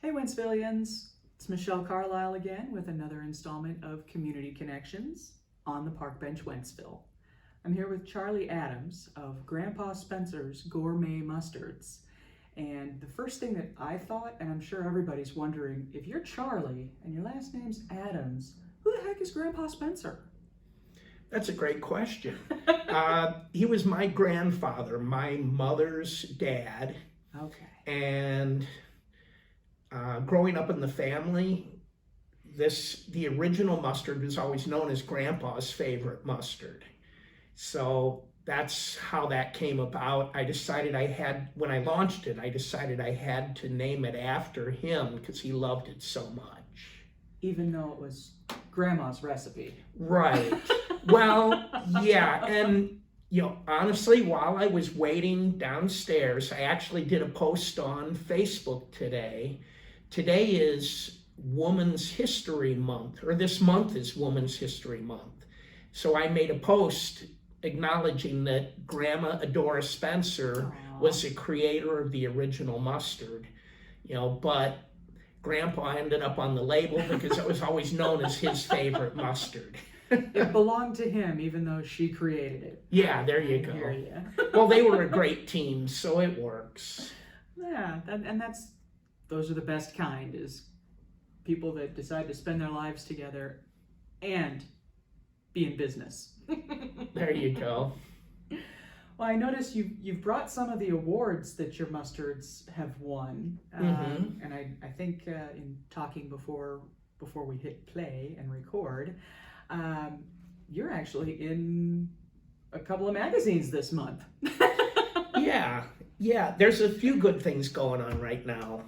Hey Wentzvillians, it's Michelle Carlisle again with another installment of Community Connections on the Park Bench Wentzville. I'm here with Charlie Adams of Grandpa Spencer's Gourmet Mustards. And the first thing that I thought, and I'm sure everybody's wondering, if you're Charlie and your last name's Adams, who the heck is Grandpa Spencer? That's a great question. He was my grandfather, my mother's dad. Okay. And growing up in the family, the original mustard was always known as Grandpa's favorite mustard. So that's how that came about. When I launched it, I decided I had to name it after him because he loved it so much. Even though it was Grandma's recipe. Right. Well, yeah. And, honestly, while I was waiting downstairs, I actually did a post on Facebook today. Today is Women's History Month, or this month is Women's History Month. So I made a post acknowledging that Grandma Adora Spencer was the creator of the original mustard, but Grandpa ended up on the label because it was always known as his favorite mustard. It belonged to him, even though she created it. Yeah, there you go. Hear ya. Well, they were a great team, so it works. Yeah, those are the best kind, is people that decide to spend their lives together and be in business. There you go. Well, I noticed you've brought some of the awards that your mustards have won, and I think in talking before we hit play and record, you're actually in a couple of magazines this month. Yeah, there's a few good things going on right now.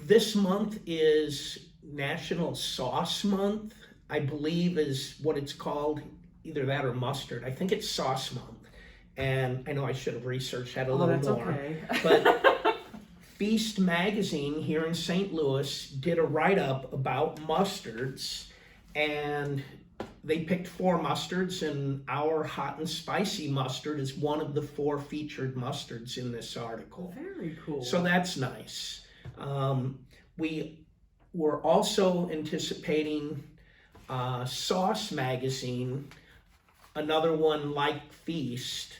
This month is National Sauce Month, I believe is what it's called, either that or mustard. I think it's Sauce Month, and I know I should have researched that a little more. Okay. But Feast Magazine here in St. Louis did a write-up about mustards, and they picked 4 mustards, and our hot and spicy mustard is one of the 4 featured mustards in this article. Very cool. So that's nice. We were also anticipating Sauce Magazine, another one like Feast,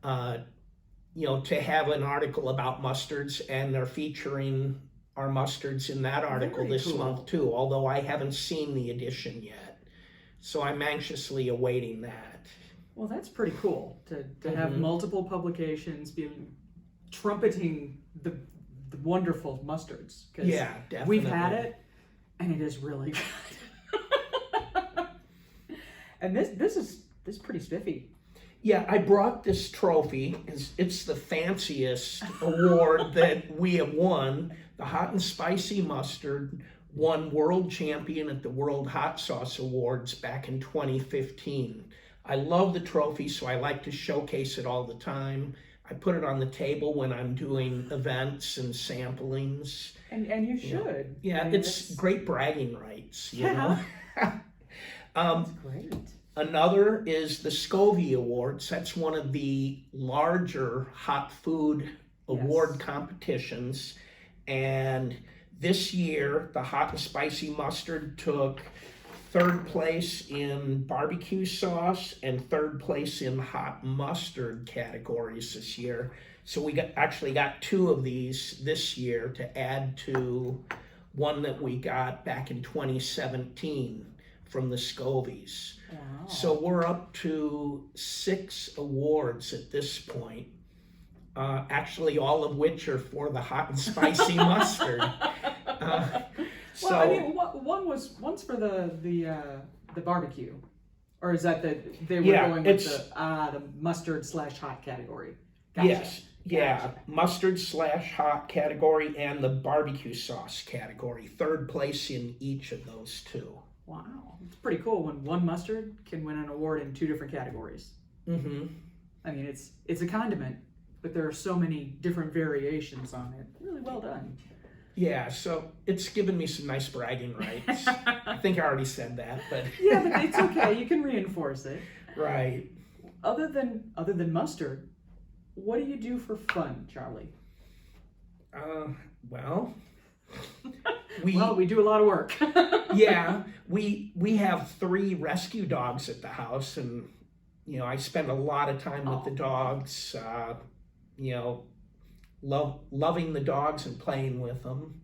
to have an article about mustards, and they're featuring our mustards in that article this month too, although I haven't seen the edition yet. So I'm anxiously awaiting that. Well, that's pretty cool to have multiple publications trumpeting the wonderful mustards. Yeah, definitely. We've had it, and it is really good. And this is pretty spiffy. Yeah, I brought this trophy. It's the fanciest award that we have won. The Hot and Spicy Mustard won World Champion at the World Hot Sauce Awards back in 2015. I love the trophy, so I like to showcase it all the time. I put it on the table when I'm doing events and samplings. And you should. Yeah, I mean, it's great bragging rights. That's great. Another is the Scovie Awards. That's one of the larger hot food award competitions. And this year, the hot and spicy mustard took 3rd place in barbecue sauce and 3rd place in hot mustard categories this year. So we actually got 2 of these this year to add to one that we got back in 2017 from the Scovies. Wow. So we're up to 6 awards at this point. Actually, all of which are for the hot and spicy mustard. Well, I mean, one's for the barbecue, or is that they were going with the mustard / hot category? Gotcha. Yes, yeah, mustard / hot category and the barbecue sauce category. 3rd place in each of those 2. Wow, it's pretty cool when one mustard can win an award in 2 different categories. Mm-hmm. I mean, it's a condiment, but there are so many different variations on it. Really well done. Yeah, so it's given me some nice bragging rights. I think I already said that, but yeah, but it's okay. You can reinforce it. Right. Other than mustard, what do you do for fun, Charlie? Well, we Well, we do a lot of work. yeah, we have 3 rescue dogs at the house, and I spend a lot of time with the Oh. dogs. Loving the dogs and playing with them.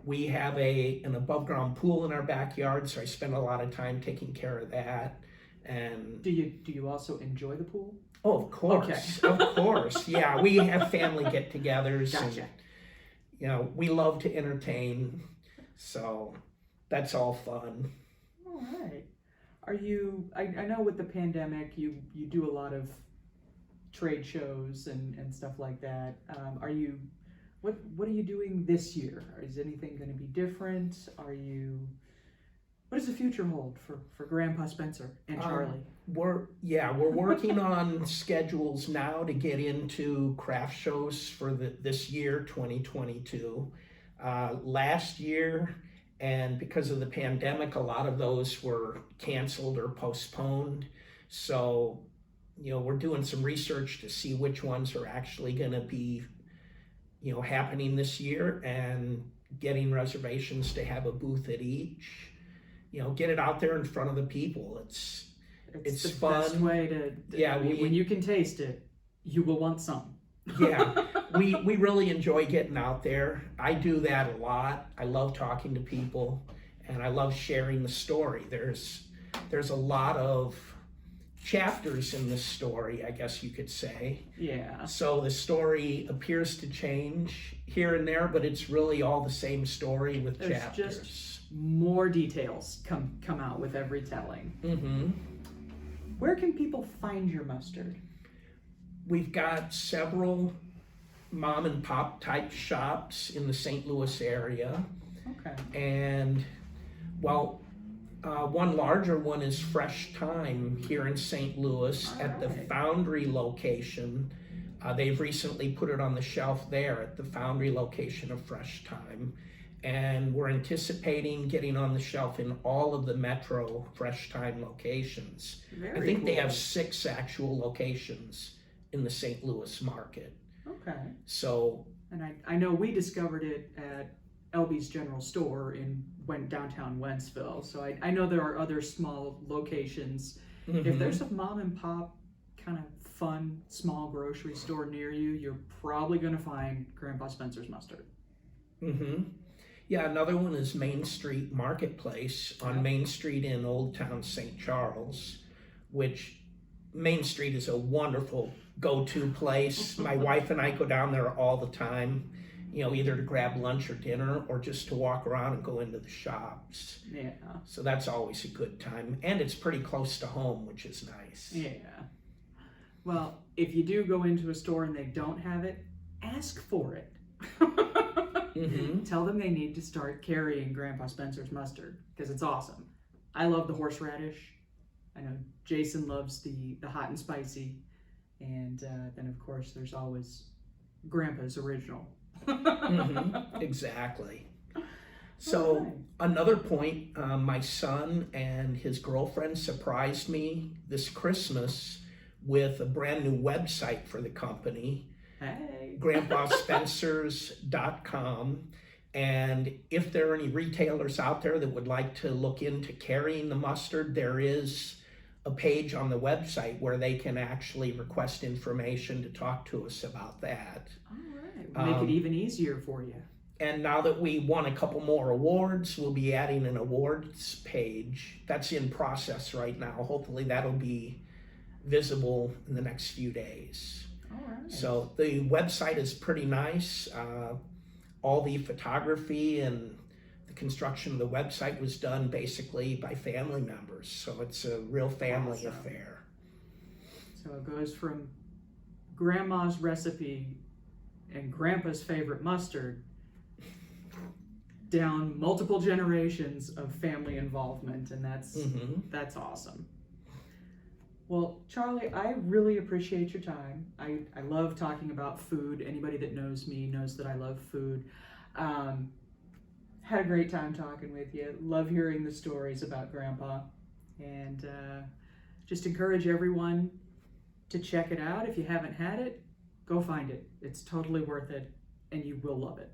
We have an above ground pool in our backyard, so I spend a lot of time taking care of that. And Do you also enjoy the pool? oh, of course, of course, yeah. We have family get-togethers, Gotcha. and we love to entertain, so that's all fun. All right. Are you? I know with the pandemic, you do a lot of trade shows and stuff like that. Are you? What are you doing this year? Is anything going to be different? Are you? What does the future hold for Grandpa Spencer and Charlie? We're working on schedules now to get into craft shows for this year, 2022. Last year, and because of the pandemic, a lot of those were canceled or postponed. So, we're doing some research to see which ones are actually going to be, happening this year, and getting reservations to have a booth at each. Get it out there in front of the people. It's It's the fun. best way to. Yeah, I mean, when you can taste it, you will want some. Yeah, we really enjoy getting out there. I do that a lot. I love talking to people, and I love sharing the story. There's a lot of chapters in this story, I guess you could say. Yeah. So the story appears to change here and there, but it's really all the same story with There's chapters. just more details come out with every telling. Mm-hmm. Where can people find your mustard? We've got several mom and pop type shops in the St. Louis area. Okay. And one larger one is Fresh Time here in St. Louis at the Alright. Foundry location. They've recently put it on the shelf there at the Foundry location of Fresh Time. And we're anticipating getting on the shelf in all of the Metro Fresh Time locations. Very I think they cool. have 6 actual locations in the St. Louis market. Okay. So, And I know we discovered it at Elby's General Store went downtown Wentzville. So I know there are other small locations. If mhm. there's a mom and pop kind of fun small grocery store near you, you're probably going to find Grandpa Spencer's mustard. Mm-hmm. Yeah, another one is Main Street Marketplace on Main Street in Old Town St. Charles, which Main Street is a wonderful go-to place. My wife and I go down there all the time, either to grab lunch or dinner or just to walk around and go into the shops. Yeah. So that's always a good time. And it's pretty close to home, which is nice. Yeah. Well, if you do go into a store and they don't have it, ask for it. Mm-hmm. Tell them they need to start carrying Grandpa Spencer's mustard because it's awesome. I love the horseradish. I know Jason loves the hot and spicy. And then, of course, there's always Grandpa's original. Mm-hmm. Exactly. So Alright. another point, my son and his girlfriend surprised me this Christmas with a brand new website for the company, Hey. grandpaspencers.com. And if there are any retailers out there that would like to look into carrying the mustard, there is a page on the website where they can actually request information to talk to us about that. All right. Make it even easier for you. And now that we won a couple more awards, we'll be adding an awards page. That's in process right now. Hopefully that'll be visible in the next few days. All right. So the website is pretty nice. All the photography and the construction of the website was done basically by family members. So it's a real family Awesome. affair. So it goes from Grandma's recipe and Grandpa's favorite mustard down multiple generations of family involvement, and Mm-hmm. that's awesome. Well, Charlie, I really appreciate your time. I love talking about food. Anybody that knows me knows that I love food. Had a great time talking with you. Love hearing the stories about Grandpa. And just encourage everyone to check it out. If you haven't had it, go find it. It's totally worth it. and you will love it.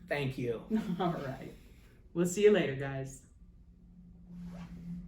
Thank you. All right. We'll see you later, guys.